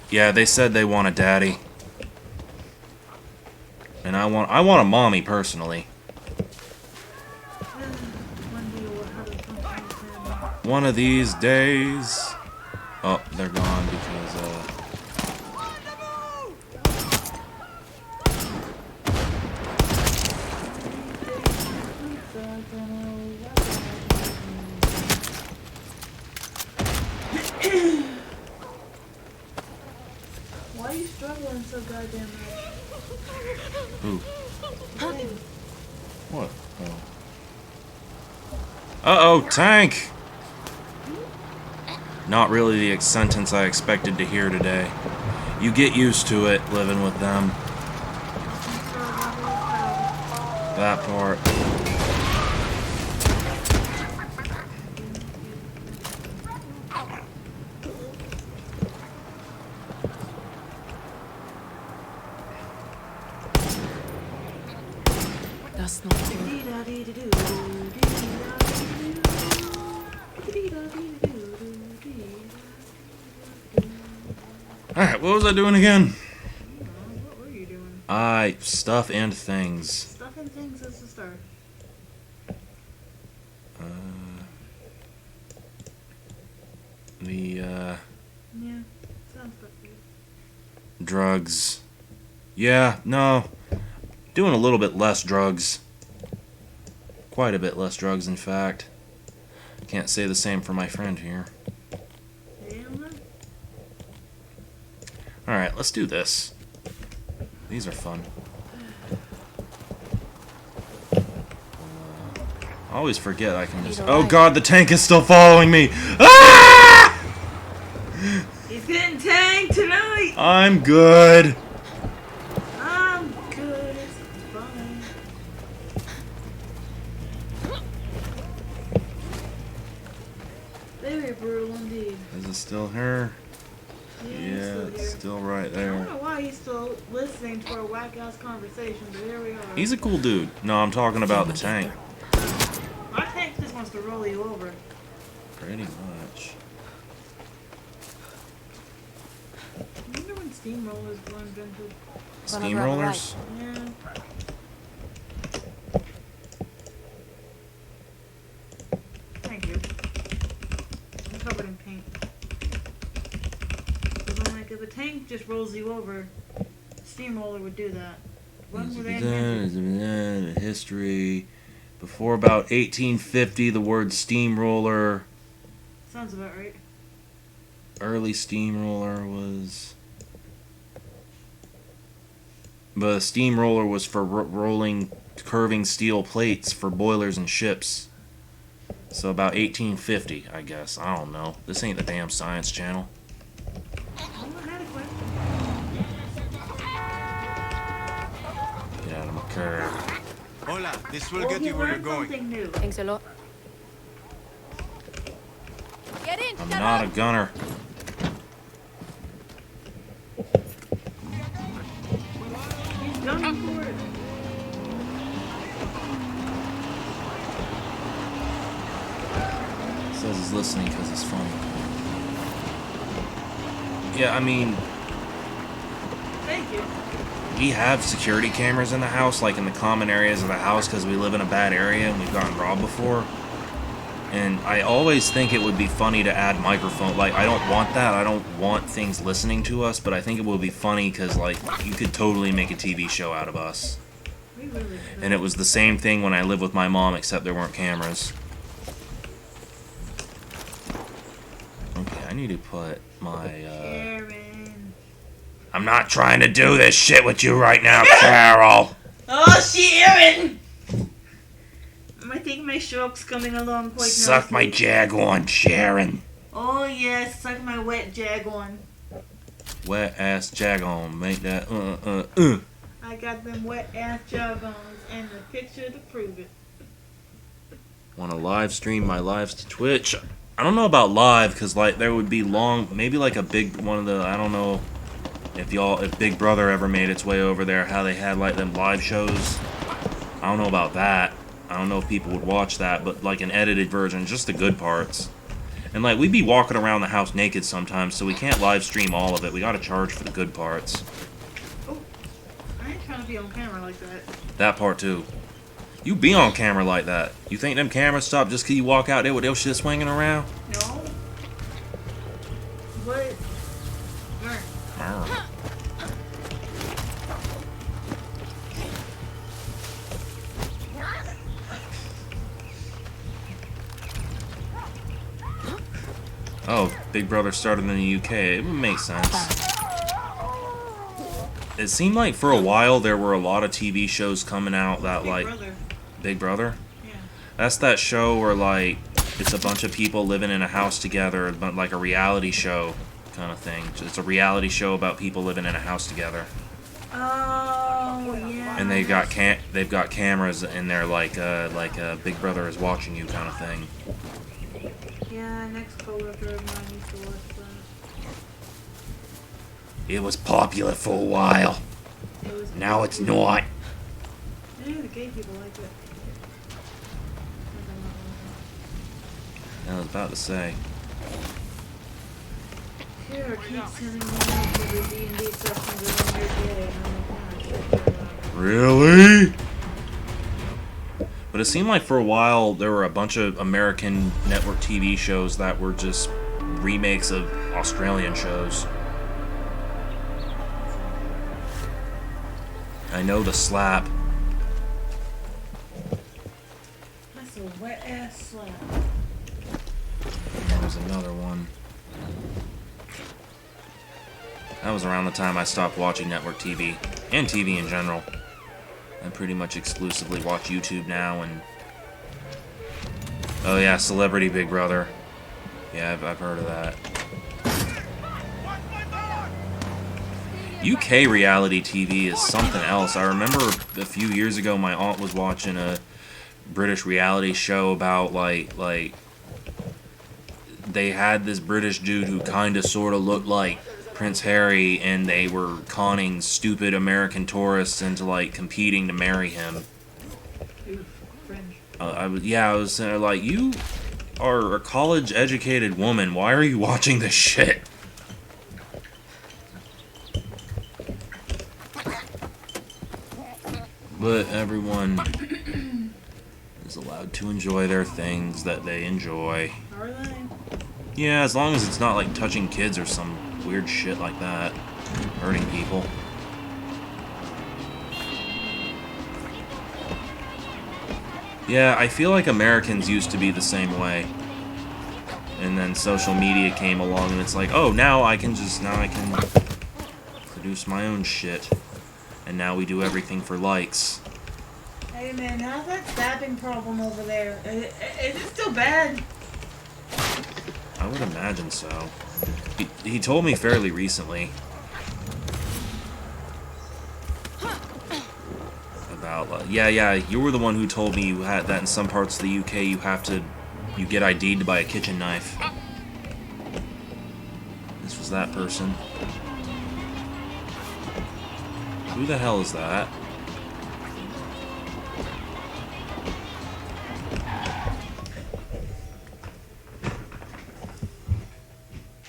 Yeah, they said they want a daddy. And I want a mommy, personally. One day we'll have a function with him. One of these days... Oh, they're gone because, Why are you struggling so goddamn much? Who? Hey, What? Oh. Uh-oh, tank! Not really the sentence I expected to hear today. You get used to it, living with them. That part. Das noch so. Alright, what was I doing again? What were you doing? Stuff and things. Stuff and things as a start. The, Yeah, sounds like you. drugs. Yeah, no. Doing a little bit less drugs. Quite a bit less drugs, in fact. Can't say the same for my friend here. Damn it. Alright, let's do this. These are fun. I always forget I can just... Oh god, the tank is still following me! Ah! He's getting tanked tonight! I'm good. I'm good, it's fine. Very brutal indeed. Is it still her? Yeah, he's Yeah, still it's here. still right I don't there. know why he's still listening to our whack-ass conversation, but here we are. He's a cool dude. No, I'm talking about the tank. My tank just wants to roll you over. Pretty much. I wonder when steamrollers were invented. Steamrollers? Yeah. Thank you. I'm covered in paint. Because I'm like, if a tank just rolls you over, a steamroller would do that. When were they invented? History. Before about 1850, the word steamroller, Sounds about right. early steamroller was... But a steamroller was for rolling, curving steel plates for boilers and ships. So about 1850, I guess. I don't know. This ain't the damn Science Channel. Oh, I had a question. Get out of my car. Hola, this will Well, get he you where you're learned going. something new. Thanks a lot. Get in! I'm not a gunner. He's gunning for it. Says he's listening because it's funny. Yeah, I mean, Thank you. we have security cameras in the house, like in the common areas of the house, because we live in a bad area and we've gotten robbed before. And I always think it would be funny to add microphone. Like, I don't want that. I don't want things listening to us, but I think it would be funny because, like, you could totally make a TV show out of us. We really could. And it was the same thing when I lived with my mom, except there weren't cameras. Okay, I need to put my, Karen. I'm not trying to do this shit with you right now, Carol! Oh, Sharon! I think my stroke's coming along quite Suck my nicely. jag on, Sharon. Oh, yes, suck my wet jag on. Wet ass jag on, make that, I got them wet ass jog-ons and the picture to prove it. Want to live stream my lives to Twitch? I don't know about live, because, like, there would be long, maybe like a big one of the, I don't know if Big Brother ever made its way over there, how they had, like, them live shows. I don't know about that. I don't know if people would watch that, but, like, an edited version, just the good parts. And like we'd be walking around the house naked sometimes, so we can't live stream all of it. We gotta charge for the good parts. Oh, I ain't trying to be on camera like that. That part too. You be on camera like that. You think them cameras stop just 'cause you walk out there with their shit swinging around? No. But. Arr. Oh, Big Brother started in the UK. It would make sense. It seemed like for a while there were a lot of TV shows coming out that Big like Brother. Big Brother. Yeah. That's that show where like it's a bunch of people living in a house together, but like a reality show kind of thing. It's a reality show about people living in a house together, Oh yeah. and they've got cameras in there like Big Brother is watching you kind of thing. Yeah, next coworker of mine used to watch that. It was popular for a while. It was. Now it's not. Yeah, the gay people like it. I was about to say. Here, keep sending me links to the D&D sessions and you're gay. And I'm like, oh, Really? But it seemed like for a while there were a bunch of American network TV shows that were just remakes of Australian shows. I know The Slap. that's a wet ass slap. There was another one. That was around the time I stopped watching network TV, and TV in general. I pretty much exclusively watch YouTube now, and... Oh yeah, Celebrity Big Brother. Yeah, I've heard of that. UK reality TV is something else. I remember a few years ago my aunt was watching a British reality show about, like they had this British dude who kind of sort of looked like Prince Harry, and they were conning stupid American tourists into like competing to marry him. Oof, cringe. I was like, you are a college-educated woman. Why are you watching this shit? But everyone is allowed to enjoy their things that they enjoy. Are they? Yeah, as long as it's not like touching kids or some weird shit like that. Hurting people. Yeah, I feel like Americans used to be the same way. And then social media came along and it's like, oh, now I can produce my own shit. And now we do everything for likes. Hey man, how's that stabbing problem over there? Is it still bad? I would imagine so. He told me fairly recently about yeah, you were the one who told me you had that in some parts of the UK you get ID'd to buy a kitchen knife. This was that person. Who the hell is that?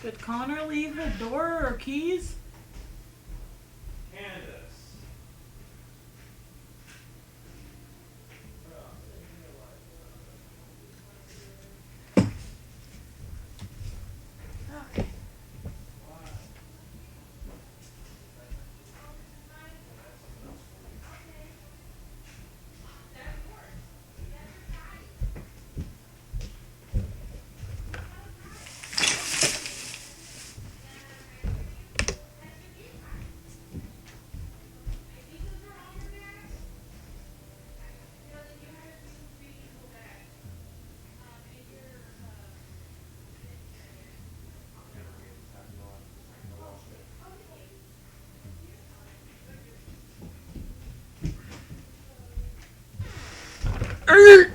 Did Connor leave the door or keys? Okay.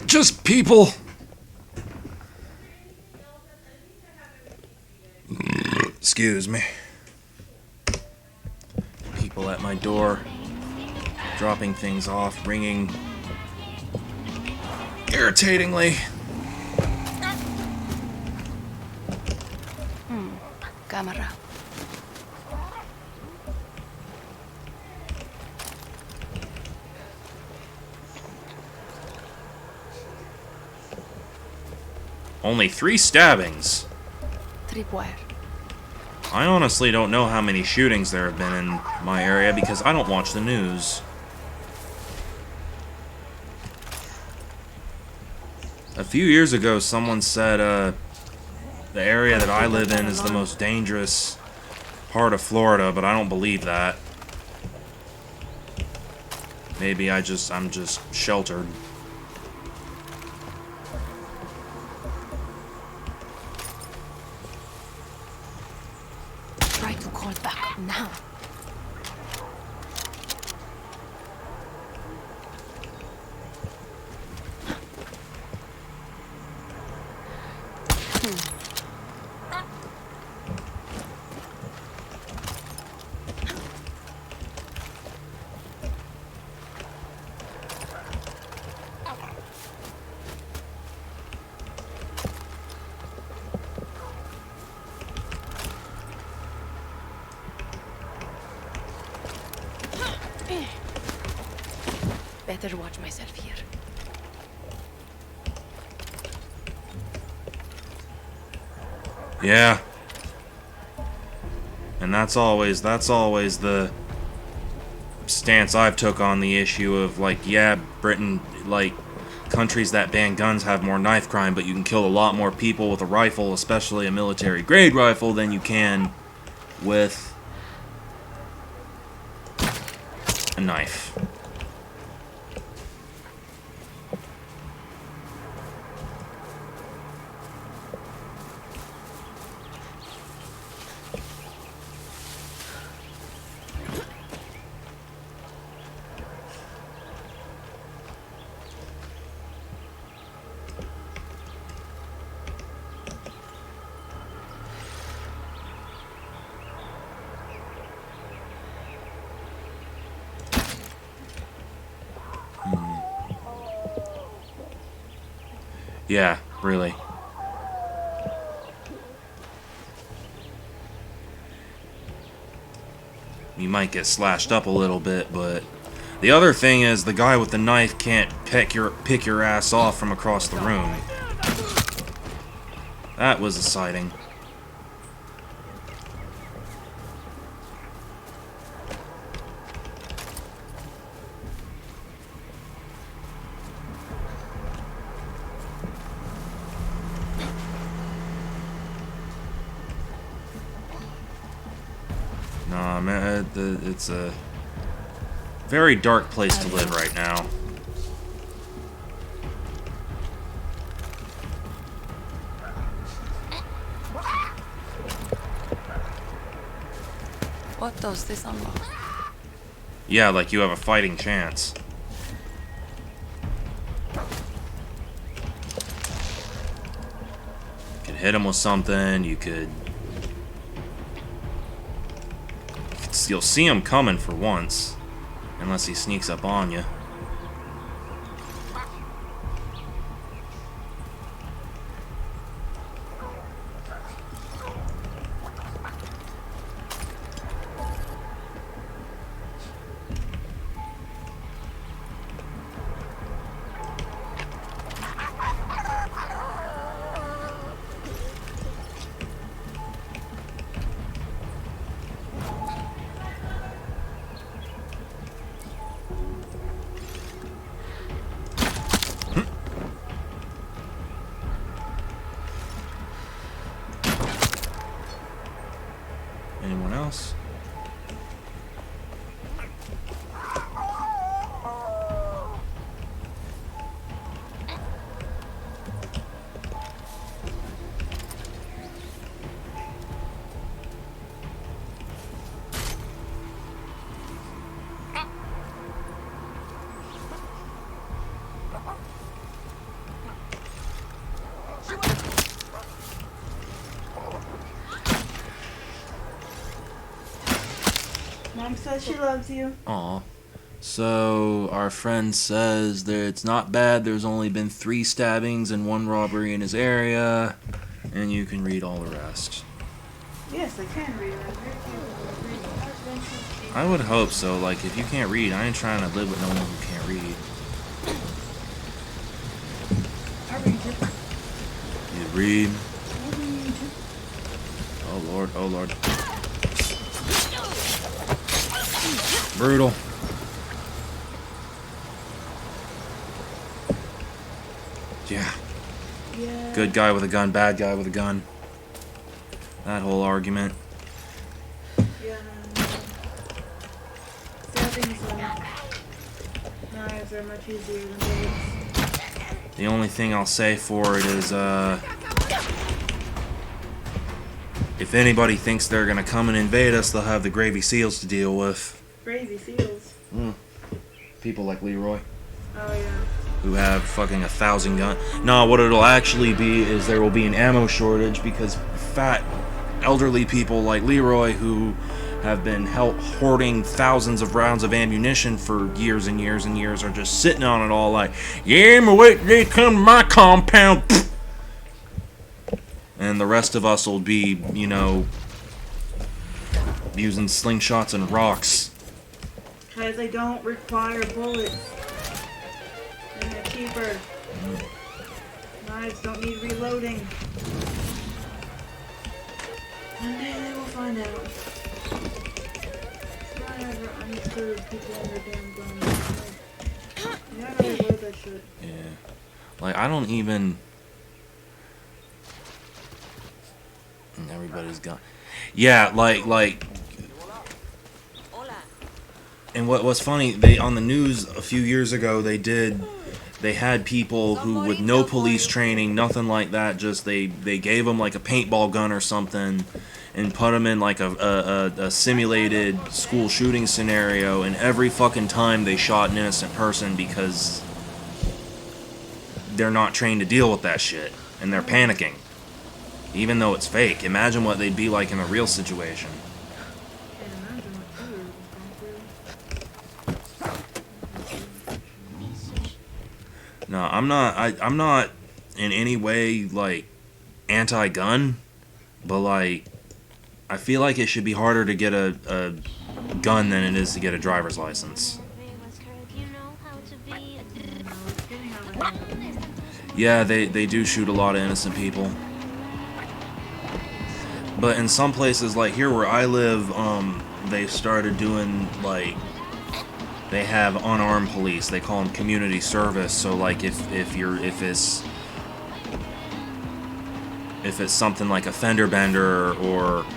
Just people. Excuse me. People at my door, dropping things off, ringing irritatingly. Camera. Only 3 stabbings. Tripwire. I honestly don't know how many shootings there have been in my area because I don't watch the news. A few years ago, someone said the area that I live in is the most dangerous part of Florida, but I don't believe that. Maybe I'm just sheltered. Try to call back up now. Better watch myself here. Yeah. And that's always the stance I've took on the issue of, like, yeah, Britain, like, countries that ban guns have more knife crime, but you can kill a lot more people with a rifle, especially a military grade rifle, than you can with a knife. Yeah, really. You might get slashed up a little bit, but the other thing is the guy with the knife can't pick your ass off from across the room. That was a sighting. Nah, man, it's a very dark place to live right now. What does this unlock? Yeah, like you have a fighting chance. You could hit him with something, you'll see him coming for once. Unless he sneaks up on you. Anyone else? Mom says she loves you. Aw. So, our friend says that it's not bad. There's only been 3 stabbings and 1 robbery in his area. And you can read all the rest. Yes, they can read. I'm very capable of reading. Adventures, I would hope so. Like, if you can't read, I ain't trying to live with no one who can't read. I read it. You read. I read it. Oh lord, oh lord. Brutal. Yeah. Yeah. Good guy with a gun, bad guy with a gun. That whole argument. Yeah. Stabbings knives are much easier than bullets. The only thing I'll say for it is, if anybody thinks they're gonna come and invade us, they'll have the Gravy Seals to deal with. Gravy seals. People like Leroy, Oh yeah. who have fucking 1,000 guns. No, what it'll actually be is there will be an ammo shortage because fat, elderly people like Leroy, who have been hoarding thousands of rounds of ammunition for years and years and years, are just sitting on it all like, yeah, but wait, they come to my compound. And the rest of us will be, you know, using slingshots and rocks. Because they don't require bullets. And they're cheaper. Knives don't need reloading. One day they will find out. I never understood people and their damn guns. Like, you gotta reload that shit. Yeah. Like, I don't even... And everybody's gone. Yeah, like... And what's funny, they on the news a few years ago, they had people who with no police training, nothing like that, just they gave them like a paintball gun or something and put them in like a simulated school shooting scenario, and every fucking time they shot an innocent person because they're not trained to deal with that shit and they're panicking. Even though it's fake. Imagine what they'd be like in a real situation. Can't imagine what Taylor was going through. No, I'm not in any way like anti-gun, but like I feel like it should be harder to get a gun than it is to get a driver's license. Yeah, they do shoot a lot of innocent people. But in some places, like here where I live, they started doing, like, they have unarmed police. They call them community service. So, like, if it's something like a fender bender or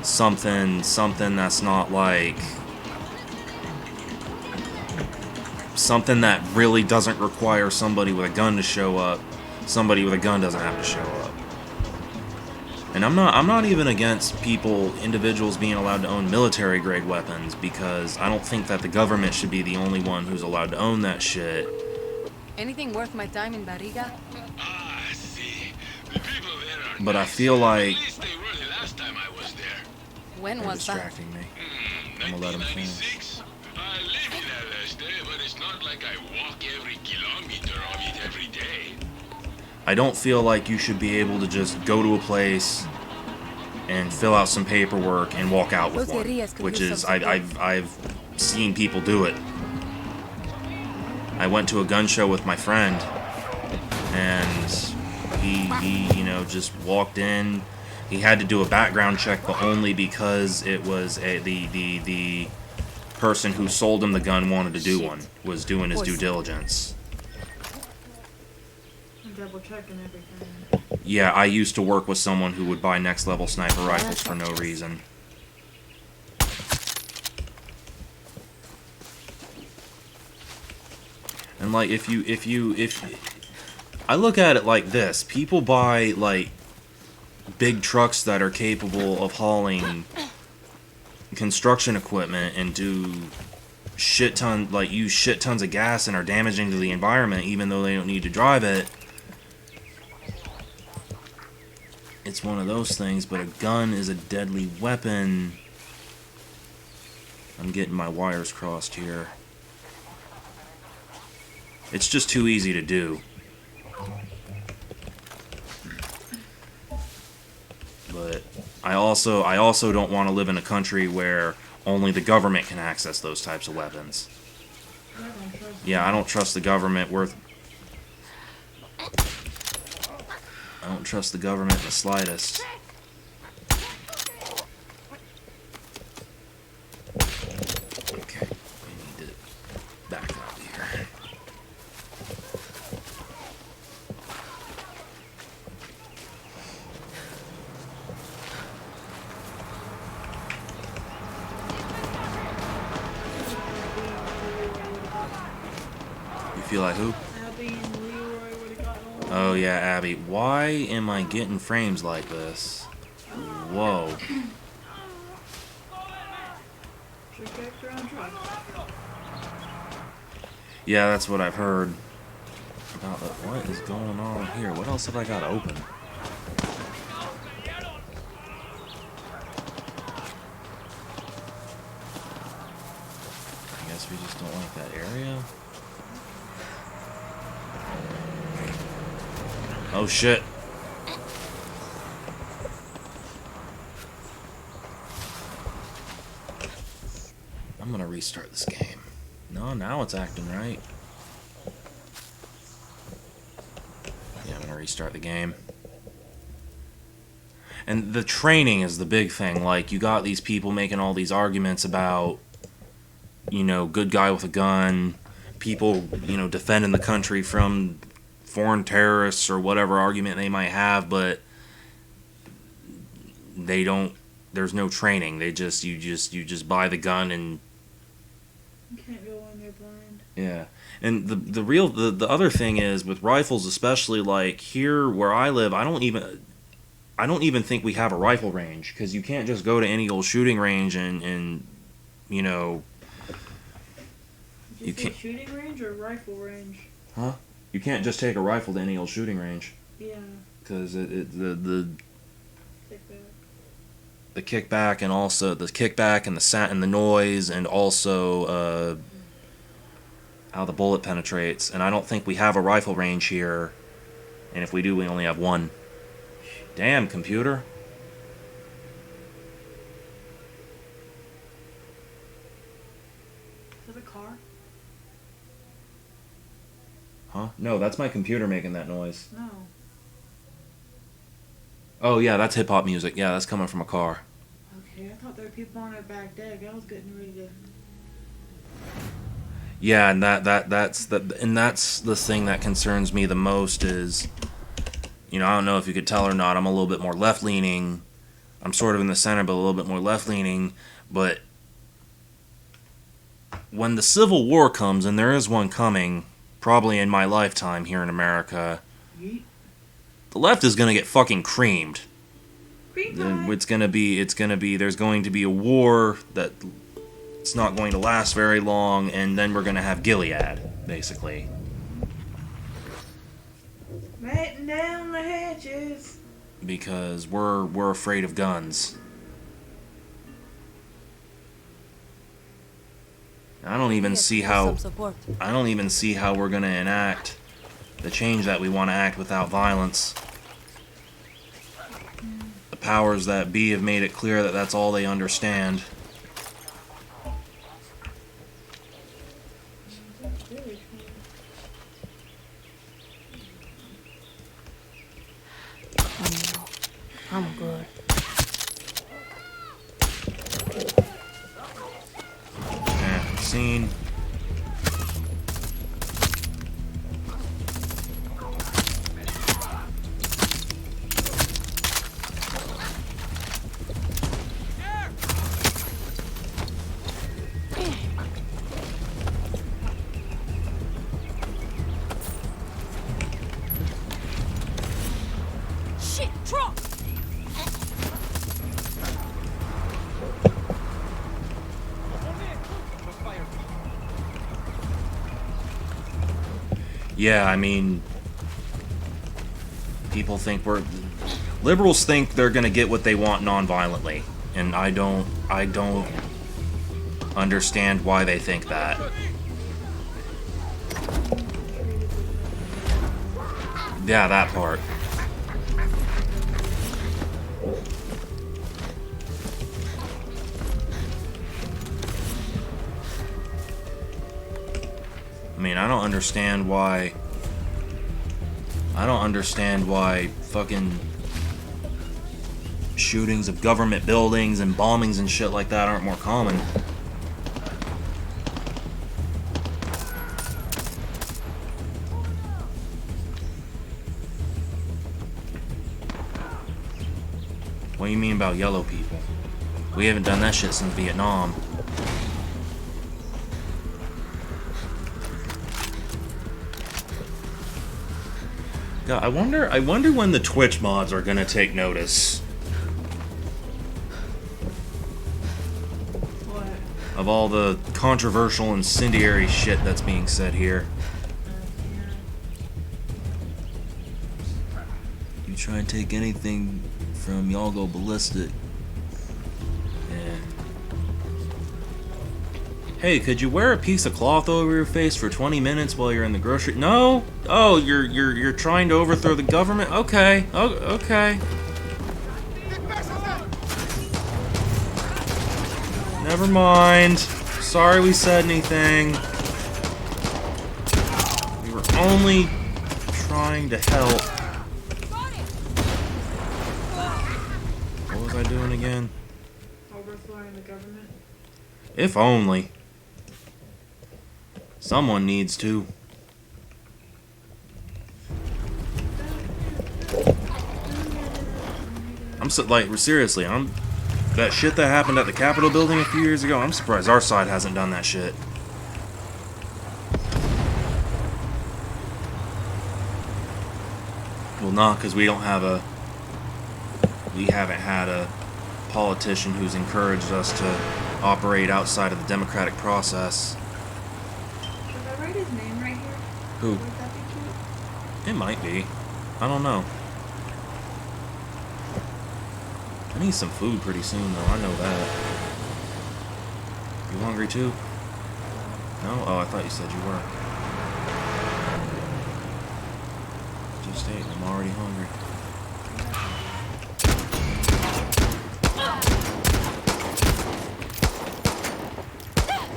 something that's not like something that really doesn't require somebody with a gun to show up, somebody with a gun doesn't have to show up. And I'm not even against individuals being allowed to own military grade weapons, because I don't think that the government should be the only one who's allowed to own that shit. Anything worth my time in Barriga? Ah, see. The people there are But I nice. feel like... At least they were the last time I was there. When They're was that? distracting me. I'm gonna let him finish. 1996. I lived there last day, but it's not like I walk every kilometer of it every day. I don't feel like you should be able to just go to a place and fill out some paperwork and walk out with one, which is I've seen people do it. I went to a gun show with my friend, and he you know, just walked in. He had to do a background check, but only because it was the person who sold him the gun wanted to do one, was doing his due diligence. Double checking everything. Yeah, I used to work with someone who would buy next level sniper rifles for no reason. And like if I look at it like this, people buy like big trucks that are capable of hauling construction equipment and use shit tons of gas and are damaging to the environment even though they don't need to drive it. It's one of those things, but a gun is a deadly weapon. I'm getting my wires crossed here. It's just too easy to do. But I also don't want to live in a country where only the government can access those types of weapons. I don't trust Yeah, I don't trust the government I don't trust the government in the slightest. Okay, we need to back up here. You feel like who? Abby and Leroy would have gotten along. Oh yeah, Abby. Why am I getting frames like this? Whoa. She kicked her own truck. Yeah, that's what I've heard. About that. What is going on here? What else have I got open? I guess we just don't like that area. Oh shit. I'm gonna restart this game. No, now it's acting right. Yeah, I'm gonna restart the game. And the training is the big thing. Like, you got these people making all these arguments about, you know, good guy with a gun, people, you know, defending the country from foreign terrorists or whatever argument they might have, but they don't, there's no training. You just buy the gun and You can't go in there blind. yeah. And the other thing is with rifles, especially like here where I live, I don't even think we have a rifle range, because you can't just go to any old shooting range and you know, Did you You say can't- shooting range or rifle range? you can't just take a rifle to any old shooting range, Yeah, because take that. the kickback, and also the kickback and the noise, and also how the bullet penetrates. And I don't think we have a rifle range here, and if we do, we only have one. Damn, computer. Is that a car? Huh? No, that's my computer making that noise. No. Oh yeah, that's hip hop music. Yeah, that's coming from a car. Okay, I thought there were people on our back deck. I was getting ready to. Yeah, and that's the thing that concerns me the most is, you know, I don't know if you could tell or not, I'm a little bit more left leaning. I'm sort of in the center, but a little bit more left leaning. But when the Civil War comes, and there is one coming, probably in my lifetime here in America, Yeet. the left is gonna get fucking creamed. Creep Then pie. there's going to be a war that it's not going to last very long, and then we're going to have Gilead, basically. Batten down the hatches. Because we're afraid of guns. I don't even see how Some support. we're going to enact the change that we want to act without violence. The powers that be have made it clear that that's all they understand. I'm good. Scene. Shit, truck! Yeah, I mean, liberals think they're gonna get what they want non-violently, and I don't understand why they think that. Yeah, that part. I mean, I don't understand why fucking shootings of government buildings and bombings and shit like that aren't more common. What do you mean about yellow people? We haven't done that shit since Vietnam. God, I wonder when the Twitch mods are gonna take notice What? of all the controversial, incendiary shit that's being said here. You try and take anything from y'all go ballistic. Yeah. Hey, could you wear a piece of cloth over your face for 20 minutes while you're in the grocery? No? Oh, you're trying to overthrow the government? Okay. Oh, okay. Never mind. Sorry we said anything. We were only trying to help. What was I doing again? Overthrowing the government? If only. Someone needs to. I'm so, like, seriously, that shit that happened at the Capitol building a few years ago, I'm surprised our side hasn't done that shit. Well, not because we haven't had a politician who's encouraged us to operate outside of the democratic process. Should I write his name right here? Who? Would that be cute? It might be. I don't know. I need some food pretty soon, though. I know that. You hungry too? No? Oh, I thought you said you were. Just ate. I'm already hungry.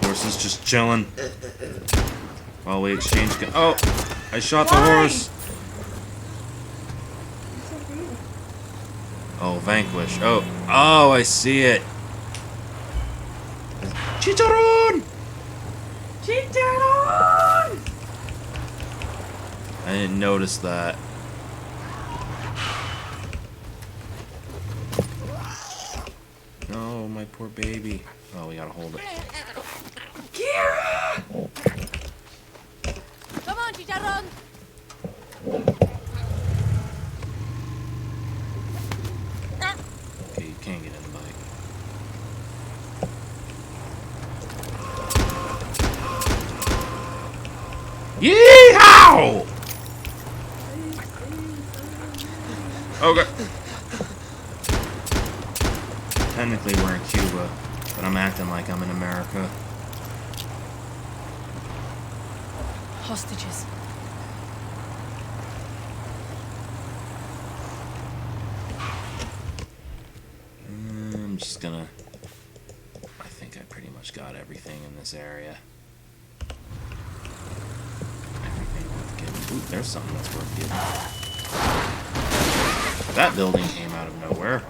Horse is just chilling while we exchange. Oh, I shot the horse. Oh, vanquish. Oh, I see it. Chicharron! Chicharron! I didn't notice that. No, my poor baby. Oh, we gotta hold it. Kira! Come on, Chicharron! Okay, you can't get in the bike. Yeehaw! Okay. Technically, we're in Cuba, but I'm acting like I'm in America. Hostages. I'm just gonna... I think I pretty much got everything in this area. Everything worth getting. Ooh, there's something that's worth getting. That building came out of nowhere.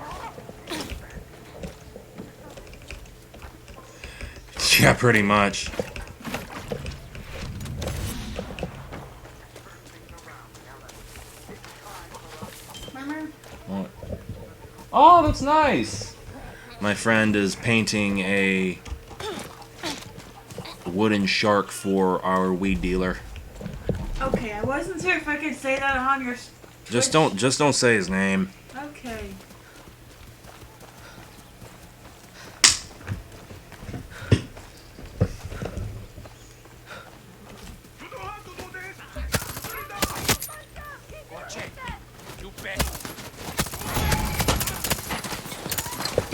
Yeah, pretty much. What? Oh, that's nice! My friend is painting a wooden shark for our weed dealer. Okay, I wasn't sure if I could say that on your Just don't say his name. Okay.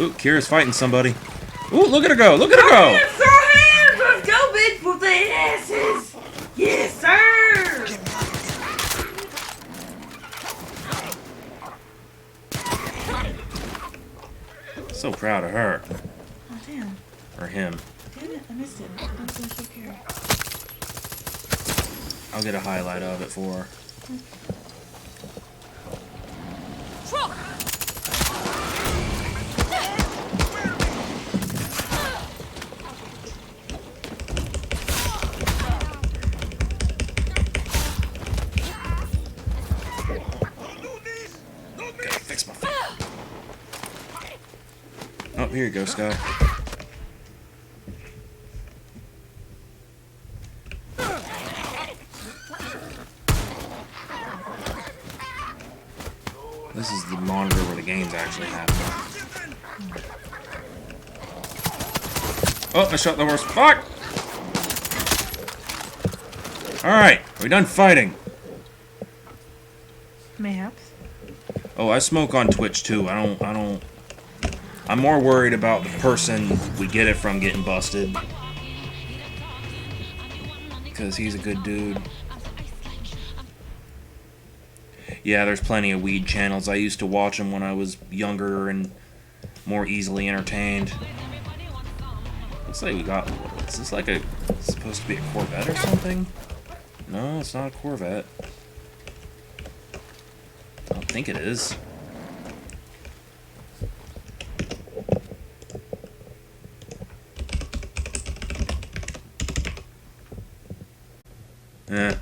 Ooh, Kira's fighting somebody. Ooh, look at her go! Look at her go! Throw hands! Let's go, big for the asses! Yes, sir! So proud of her. Oh, damn. Or him. Damn it, I missed it. I'm so scared. I'll get a highlight of it for her. Gotta fix my phone. Oh, here you go, Sky. This is the monitor where the game's actually happening. Oh, I shot the horse. Fuck! Alright, we done fighting. Mayhaps. Oh, I smoke on Twitch too. I'm more worried about the person we get it from getting busted. Because he's a good dude. Yeah, there's plenty of weed channels. I used to watch them when I was younger and more easily entertained. Looks like we got... Is this like a... supposed to be a Corvette or something? No, it's not a Corvette. I don't think it is. Eh.